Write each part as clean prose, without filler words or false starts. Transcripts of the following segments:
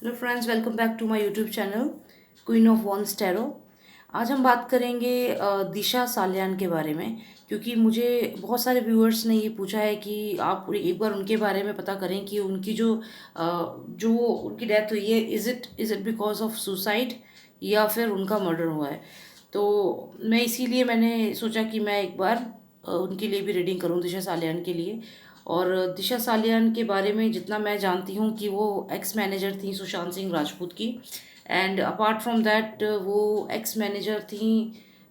Hello friends, welcome back to my YouTube channel queen of wands tarot. आज हम बात करेंगे दिशा सालियान के बारे में, क्योंकि मुझे बहुत सारे व्यूअर्स ने ये पूछा है कि आप एक बार उनके बारे में पता करें कि उनकी जो उनकी डेथ हुई है, is it because of suicide या फिर उनका मर्डर हुआ है। तो मैंने सोचा कि मैं एक बार उनके लिए भी रीडिंग करूं, दिशा सालियान के लिए। और दिशा सालियान के बारे में जितना मैं जानती हूँ कि वो एक्स मैनेजर थी सुशांत सिंह राजपूत की। एंड अपार्ट फ्रॉम दैट वो एक्स मैनेजर थी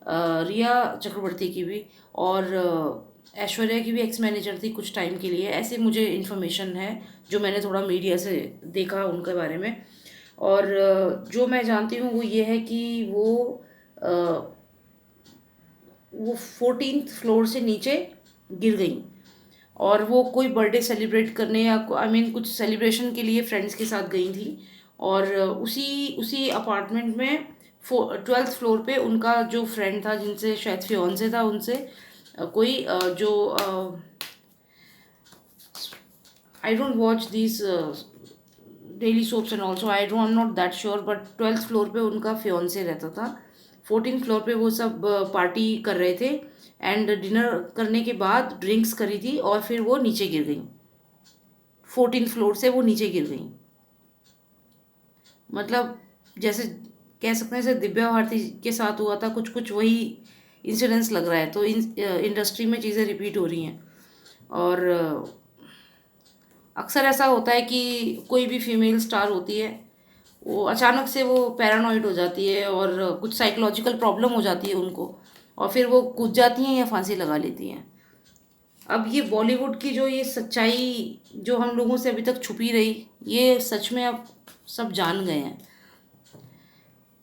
रिया चक्रवर्ती की भी। और ऐश्वर्या की भी एक्स मैनेजर थी कुछ टाइम के लिए, ऐसे मुझे इन्फॉर्मेशन है जो मैंने थोड़ा मीडिया से देखा उनके बारे में। और जो मैं जानती हूँ वो ये है कि अ, वो 14th फ्लोर से नीचे गिर गई। और वो कोई बर्थडे सेलिब्रेट करने या कुछ सेलिब्रेशन के लिए फ्रेंड्स के साथ गई थी। और उसी उसी अपार्टमेंट में 12th फ्लोर पे उनका जो फ्रेंड था, जिनसे शायद फियोन्से था, उनसे कोई जो I don't watch this daily soaps and also I don't not that sure, but 12th floor पे उनका फियोन्से रहता था। 14th फ्लोर पे वो सब पार्टी कर रहे थे एंड डिनर करने के बाद ड्रिंक्स करी थी और फिर वो नीचे गिर गई। 14th फ्लोर से वो नीचे गिर गई। मतलब जैसे कह सकते हैं जैसे दिव्या भारती के साथ हुआ था, कुछ कुछ वही इंसिडेंट्स लग रहा है। तो इंडस्ट्री में चीज़ें रिपीट हो रही हैं। और अक्सर ऐसा होता है कि कोई भी फीमेल स्टार होती है, वो अचानक से वो पैरानॉइड हो जाती है और कुछ साइकोलॉजिकल प्रॉब्लम हो जाती है उनको, और फिर वो कूद जाती हैं या फांसी लगा लेती हैं। अब ये बॉलीवुड की जो ये सच्चाई जो हम लोगों से अभी तक छुपी रही, ये सच में अब सब जान गए हैं।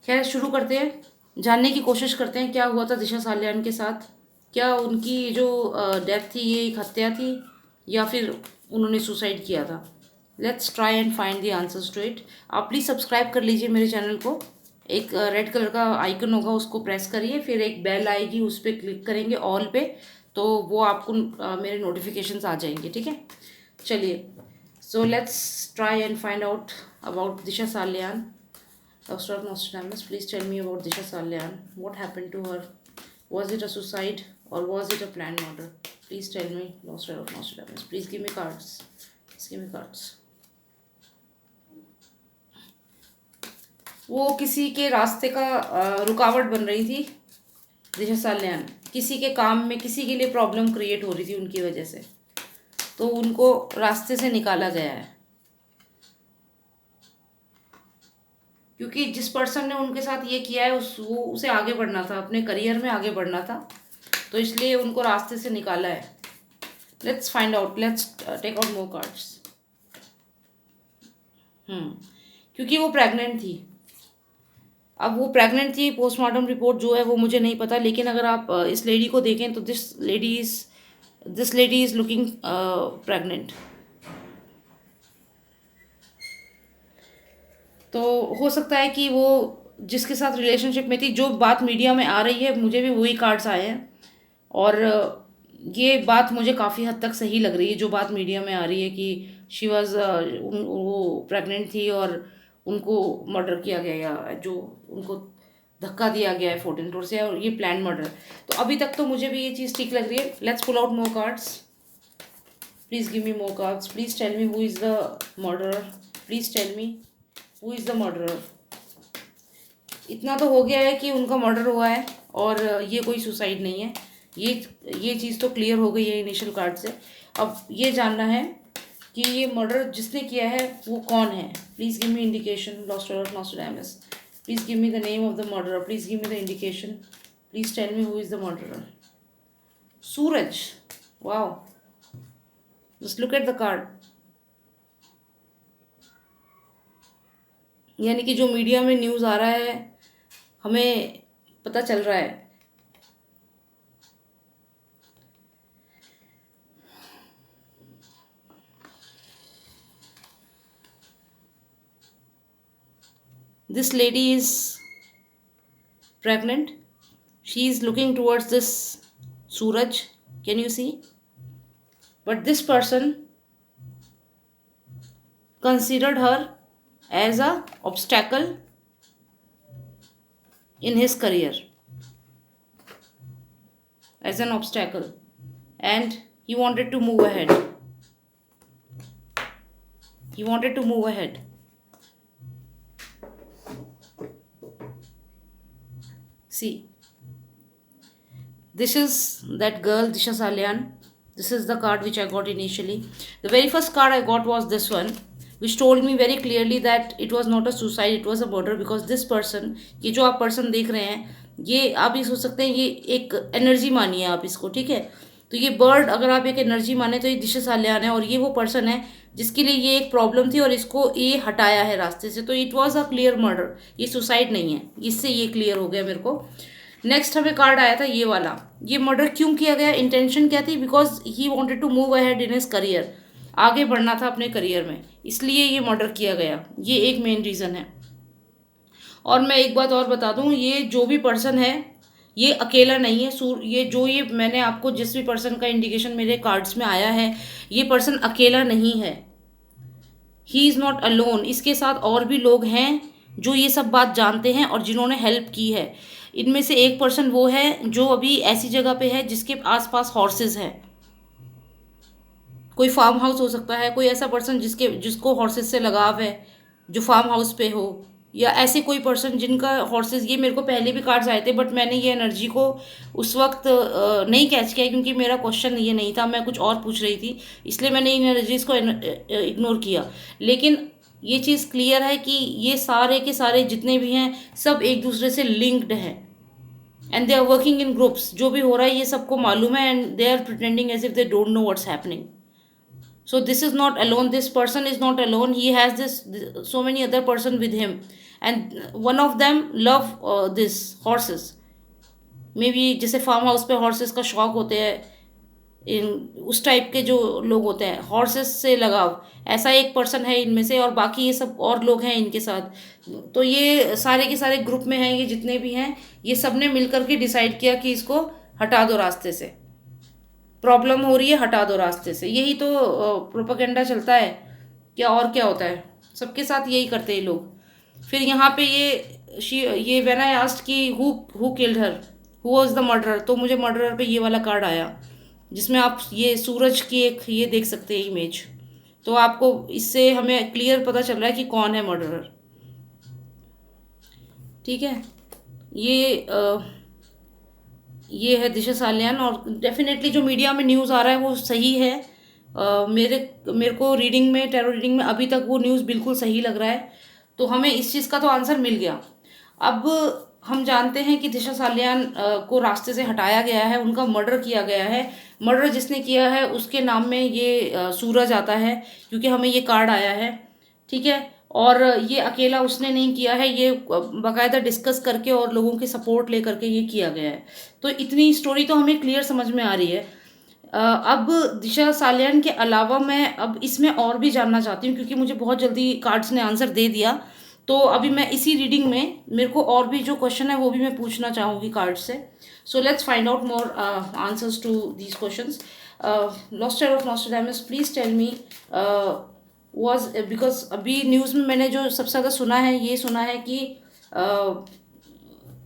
खैर, शुरू करते हैं, जानने की कोशिश करते हैं क्या हुआ था दिशा सालियान के साथ। क्या उनकी जो डेथ थी ये एक हत्या थी या फिर उन्होंने सुसाइड किया था। Let's try and find the answers to it. आप प्लीज़ सब्सक्राइब कर लीजिए मेरे चैनल को। एक रेड कलर का आइकन होगा, उसको प्रेस करिए, फिर एक बेल आएगी, उस पर क्लिक करेंगे ऑल पे, तो वो आपको मेरे नोटिफिकेशंस आ जाएंगे, ठीक है। चलिए, so let's try and find out about Disha Salian, Dr. Nostradamus. Please tell me about Disha Salyan. What happened to her? Was it a suicide or was it a planned murder? Please tell me, Dr. Nostradamus. Please give me cards. Please give me cards. वो किसी के रास्ते का रुकावट बन रही थी दिशा सालियान। किसी के काम में किसी के लिए प्रॉब्लम क्रिएट हो रही थी उनकी वजह से, तो उनको रास्ते से निकाला गया है। क्योंकि जिस पर्सन ने उनके साथ ये किया है उसे आगे बढ़ना था, अपने करियर में आगे बढ़ना था, तो इसलिए उनको रास्ते से निकाला है। Let's find out, let's take out more cards. क्योंकि वो प्रेग्नेंट थी। अब वो प्रेग्नेंट थी, पोस्टमार्टम रिपोर्ट जो है वो मुझे नहीं पता, लेकिन अगर आप इस लेडी को देखें तो this lady is looking pregnant. तो हो सकता है कि वो जिसके साथ रिलेशनशिप में थी, जो बात मीडिया में आ रही है, मुझे भी वही कार्ड्स आए हैं। और ये बात मुझे काफ़ी हद तक सही लग रही है, जो बात मीडिया में आ रही है कि शी वॉज वो प्रेग्नेंट थी और उनको मर्डर किया गया, या जो उनको धक्का दिया गया है 14 फ्लोर से, और ये प्लान मर्डर। तो अभी तक तो मुझे भी ये चीज़ ठीक लग रही है। Let's pull out more cards. Please give me more cards. Please tell me who is the murderer. Please tell me who is the murderer. इतना तो हो गया है कि उनका मर्डर हुआ है और ये कोई सुसाइड नहीं है। ये ये चीज़ तो क्लियर हो गई है इनिशियल कार्ड से। अब ये जानना है कि ये मर्डर जिसने किया है वो कौन है। Please give me indication, lost tarot of Nostradamus. Please give me the name of the murderer. Please give me the indication. Please tell me who is the murderer. Suraj. Wow, just look at the card. यानी कि जो media में news आ रहा है, हमें पता चल रहा है। This lady is pregnant. She is looking towards this Suraj. Can you see? But this person considered her as a obstacle in his career, as an obstacle, and he wanted to move ahead. He wanted to move ahead. See, this is that girl, Disha Salyan. This is the card which I got initially. The very first card I got was this one, which told me very clearly that it was not a suicide, it was a murder, because this person, ये जो आप person देख रहे हैं, ये आप ये सोच सकते हैं, ये एक एनर्जी मानिए आप इसको, ठीक है। तो ये बर्ड अगर आप एक एनर्जी माने तो ये दिशा साल्यान है, और ये वो पर्सन है जिसके लिए ये एक प्रॉब्लम थी और इसको ये हटाया है रास्ते से। तो it was a clear murder, ये सुसाइड नहीं है। इससे ये क्लियर हो गया मेरे को। नेक्स्ट हमें कार्ड आया था ये वाला। ये मर्डर क्यों किया गया, इंटेंशन क्या थी? Because he wanted to move ahead in his career, आगे बढ़ना था अपने करियर में, इसलिए ये मर्डर किया गया। ये एक मेन रीज़न है। और मैं एक बात और बता दूं, ये जो भी पर्सन है ये अकेला नहीं है। ये मैंने आपको जिस भी पर्सन का इंडिकेशन मेरे कार्ड्स में आया है, ये पर्सन अकेला नहीं है। He is not alone. इसके साथ और भी लोग हैं जो ये सब बात जानते हैं और जिन्होंने हेल्प की है। इनमें से एक पर्सन वो है जो अभी ऐसी जगह पे है जिसके आसपास हॉर्सेस हैं। कोई फार्म हाउस हो सकता है, कोई ऐसा पर्सन जिसको हॉर्सेस से लगाव है, जो फार्म हाउस पे हो, या ऐसे कोई पर्सन जिनका हॉर्सेस। ये मेरे को पहले भी कार्ड्स आए थे, बट मैंने ये एनर्जी को उस वक्त नहीं कैच किया, क्योंकि मेरा क्वेश्चन ये नहीं था, मैं कुछ और पूछ रही थी, इसलिए मैंने इन एनर्जीज को इग्नोर किया। लेकिन ये चीज़ क्लियर है कि ये सारे के सारे जितने भी हैं सब एक दूसरे से लिंक्ड हैं, and they are working in groups. जो भी हो रहा है ये सबको मालूम है, and they are pretending as if they don't know what's happening. So this is not alone, this person is not alone, he has so many other person with him, and one of them love this horses. Maybe जैसे farm house पे horses का शौक होते हैं, इन उस type के जो लोग होते हैं, हॉर्सेस से लगाव, ऐसा एक पर्सन है इनमें से, और बाकी ये सब और लोग हैं इनके साथ। तो ये सारे के सारे ग्रुप में हैं, ये जितने भी हैं, ये सब ने मिल करके डिसाइड किया कि इसको हटा दो रास्ते से, प्रॉब्लम हो रही है, हटा दो रास्ते से। यही तो प्रोपेगेंडा चलता है, क्या होता है, सबके साथ यही करते हैं लोग। फिर यहाँ पे ये व्हेन आई आस्क्ड कि who killed her, who was the murderer, तो मुझे मर्डरर पे ये वाला कार्ड आया, जिसमें आप ये सूरज की एक ये देख सकते हैं इमेज। तो आपको इससे हमें क्लियर पता चल रहा है कि कौन है मर्डरर, ठीक है। ये है दिशा साल्यान, और डेफिनेटली जो मीडिया में न्यूज़ आ रहा है वो सही है। मेरे को रीडिंग में, टैरो रीडिंग में अभी तक वो न्यूज़ बिल्कुल सही लग रहा है। तो हमें इस चीज़ का तो आंसर मिल गया। अब हम जानते हैं कि दिशा साल्यान को रास्ते से हटाया गया है, उनका मर्डर किया गया है। मर्डर जिसने किया है उसके नाम में ये सूरज आता है, क्योंकि हमें ये कार्ड आया है, ठीक है। और ये अकेला उसने नहीं किया है, ये बाकायदा डिस्कस करके और लोगों की सपोर्ट ले करके ये किया गया है। तो इतनी स्टोरी तो हमें क्लियर समझ में आ रही है। अब दिशा साल्यान के अलावा मैं अब इसमें और भी जानना चाहती हूँ, क्योंकि मुझे बहुत जल्दी कार्ड्स ने आंसर दे दिया। तो अभी मैं इसी रीडिंग में मेरे को और भी जो क्वेश्चन है वो भी मैं पूछना चाहूँगी कार्ड से। So let's find out more answers to these questions. Lost time of Nostradamus, please tell me was, because अभी न्यूज़ में मैंने जो सबसे ज़्यादा सुना है, ये सुना है कि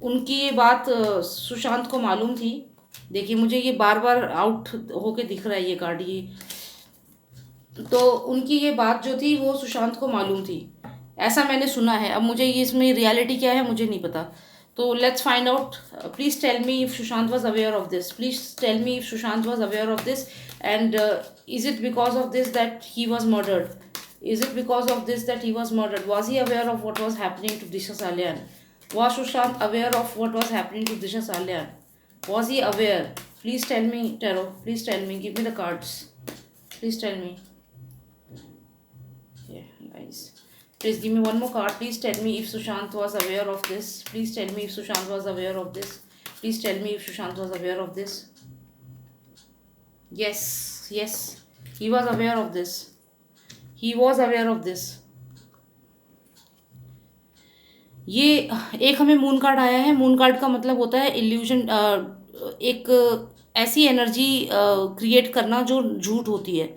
उनकी ये बात सुशांत को मालूम थी। देखिए मुझे ये बार बार आउट होके दिख रहा है ये कार्ड, ये तो उनकी ये बात जो थी वो सुशांत को मालूम थी, ऐसा मैंने सुना है। अब मुझे ये इसमें रियलिटी क्या है मुझे नहीं पता। तो let's find out. Please tell me if Sushant was aware of this, please tell me if Sushant was aware of this, and is it because of this that he was murdered? Is it because of this that he was murdered? Was he aware of what was happening to Disha Salyan? Was Sushant aware of what was happening to Disha Salyan? Was he aware? Please tell me, Tarot. Please tell me. Give me the cards. Please tell me. Yeah, nice. Please give me one more card. Please tell me if Sushant was aware of this. Please tell me if Sushant was aware of this. Please tell me if Sushant was aware of this. Yes, yes. He was aware of this. He was aware of this. ये एक हमें moon card आया है। Moon card का मतलब होता है illusion, एक ऐसी एनर्जी क्रिएट करना जो झूठ होती है।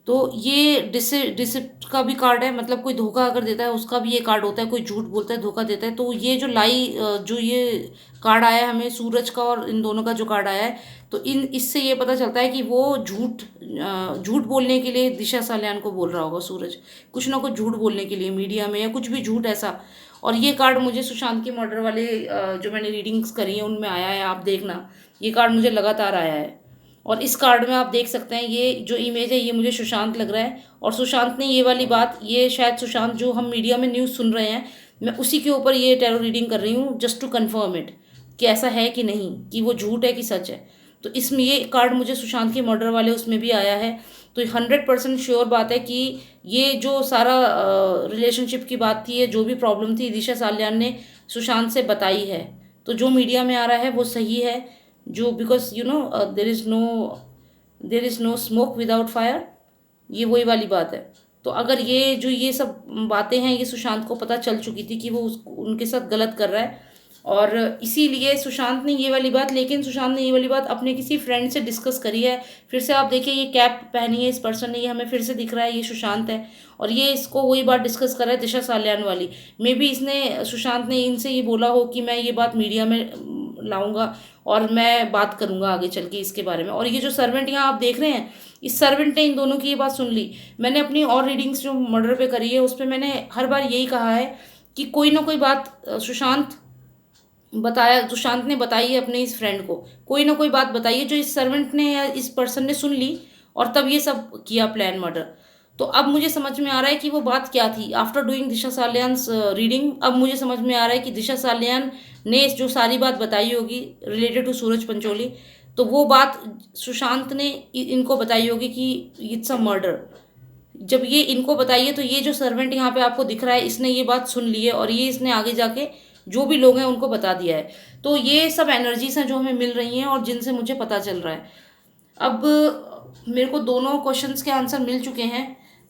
तो ये डिसिप्ट का भी कार्ड है, मतलब कोई धोखा अगर देता है उसका भी ये कार्ड होता है, कोई झूठ बोलता है धोखा देता है। तो ये जो जो ये कार्ड आया है हमें सूरज का और इन दोनों का जो कार्ड आया है, तो इन इससे ये पता चलता है कि वो झूठ बोलने के लिए दिशा सालियान को बोल रहा होगा सूरज, कुछ ना कुछ झूठ बोलने के लिए मीडिया में, या कुछ भी झूठ ऐसा। और ये कार्ड मुझे सुशांत के मर्डर वाले जो मैंने रीडिंग्स करी है उनमें आया है, आप देखना ये कार्ड मुझे लगातार आया है। और इस कार्ड में आप देख सकते हैं ये जो इमेज है ये मुझे सुशांत लग रहा है, और सुशांत ने ये वाली बात, ये शायद सुशांत जो हम मीडिया में न्यूज़ सुन रहे हैं, मैं उसी के ऊपर ये टैरो रीडिंग कर रही हूँ जस्ट टू कन्फर्म इट कि ऐसा है कि नहीं, कि वो झूठ है कि सच है। तो इसमें ये कार्ड मुझे सुशांत के मर्डर वाले उसमें भी आया है। तो 100% श्योर बात है कि ये जो सारा रिलेशनशिप की बात थी, ये जो भी प्रॉब्लम थी दिशा सालियान ने सुशांत से बताई है। तो जो मीडिया में आ रहा है वो सही है, जो because you know there is no smoke without fire, ये वही वाली बात है। तो अगर ये सब बातें हैं ये सुशांत को पता चल चुकी थी कि वो उनके साथ गलत कर रहा है, और इसीलिए सुशांत ने ये वाली बात, लेकिन सुशांत ने ये वाली बात अपने किसी फ्रेंड से डिस्कस करी है। फिर से आप देखिए ये कैप पहनी है इस पर्सन ने, ये हमें फिर से दिख रहा है ये सुशांत है, और ये इसको वही बात डिस्कस कर रहा है दिशा सालियान वाली। मे बी सुशांत ने इनसे ये बोला हो कि मैं ये बात मीडिया में लाऊंगा और मैं बात करूंगा आगे चल के इसके बारे में। और ये जो सर्वेंट यहाँ आप देख रहे हैं, इस सर्वेंट ने इन दोनों की ये बात सुन ली। मैंने अपनी और रीडिंग्स जो मर्डर पे करी है उस पर मैंने हर बार यही कहा है कि कोई ना कोई बात सुशांत ने बताई है अपने इस फ्रेंड को, कोई ना कोई बात बताई है जो इस सर्वेंट ने या इस पर्सन ने सुन ली, और तब ये सब किया प्लान मर्डर। तो अब मुझे समझ में आ रहा है कि वो बात क्या थी। आफ्टर डूइंग दिशा सालियान्स रीडिंग अब मुझे समझ में आ रहा है कि दिशा सालियान ने जो सारी बात बताई होगी रिलेटेड टू सूरज पंचोली, तो वो बात सुशांत ने इनको बताई होगी कि इट्स अ मर्डर। जब ये इनको बताइए तो ये जो सर्वेंट यहाँ पे आपको दिख रहा है इसने ये बात सुन ली है, और ये इसने आगे जाके जो भी लोग हैं उनको बता दिया है। तो ये सब एनर्जीज हैं जो हमें मिल रही हैं और जिनसे मुझे पता चल रहा है। अब मेरे को दोनों क्वेश्चंस के आंसर मिल चुके हैं,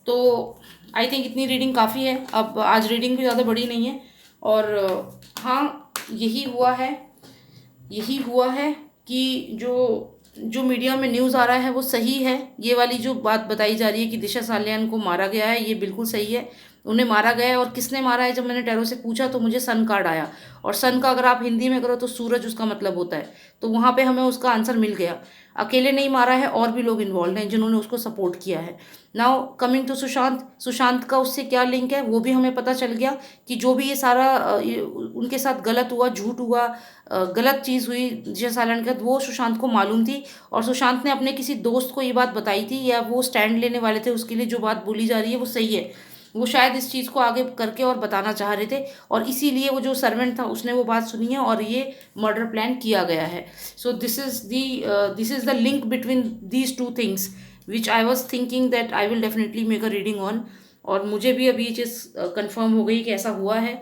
तो आई थिंक इतनी रीडिंग काफ़ी है। अब आज रीडिंग भी ज़्यादा बड़ी नहीं है, और हाँ यही हुआ है कि जो मीडिया में न्यूज़ आ रहा है वो सही है। ये वाली जो बात बताई जा रही है कि दिशा सालियान को मारा गया है, ये बिल्कुल सही है, उन्हें मारा गया है। और किसने मारा है, जब मैंने टैरो से पूछा तो मुझे सन कार्ड आया, और सन का अगर आप हिंदी में करो तो सूरज उसका मतलब होता है। तो वहाँ पे हमें उसका आंसर मिल गया। अकेले नहीं मारा है, और भी लोग इन्वॉल्व हैं जिन्होंने उसको सपोर्ट किया है। नाउ कमिंग टू सुशांत का उससे क्या लिंक है वो भी हमें पता चल गया कि जो भी ये सारा उनके साथ गलत हुआ, झूठ हुआ, गलत चीज़ हुई दिशा सालियान के साथ, वो सुशांत को मालूम थी। और सुशांत ने अपने किसी दोस्त को ये बात बताई थी, या वो स्टैंड लेने वाले थे उसके लिए। जो बात बोली जा रही है वो सही है, वो शायद इस चीज़ को आगे करके और बताना चाह रहे थे, और इसीलिए वो जो सर्वेंट था उसने वो बात सुनी है और ये मर्डर प्लान किया गया है। So this is the link between these two things which I was thinking that I will definitely make a reading on. और मुझे भी अभी ये चीज़ कंफर्म हो गई कि ऐसा हुआ है।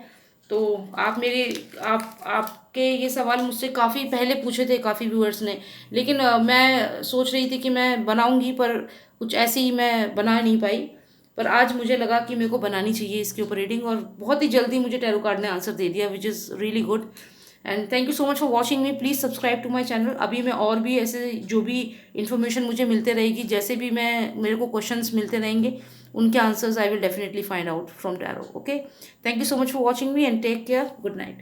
तो आपके ये सवाल मुझसे काफ़ी पहले पूछे थे काफ़ी व्यूअर्स ने, लेकिन मैं सोच रही थी कि मैं बनाऊंगी, पर कुछ ऐसे ही मैं बना नहीं पाई। पर आज मुझे लगा कि मेरे को बनानी चाहिए इसके ऊपर रीडिंग, और बहुत ही जल्दी मुझे टैरो कार्ड ने आंसर दे दिया, which is really good. And thank you so much for watching me. Please subscribe to my channel. अभी मैं और भी ऐसे जो भी इन्फॉर्मेशन मुझे मिलते रहेगी, जैसे भी मेरे को क्वेश्चंस मिलते रहेंगे उनके answers I will definitely find out from tarot. Okay, thank you so much for watching me and take care. Good night.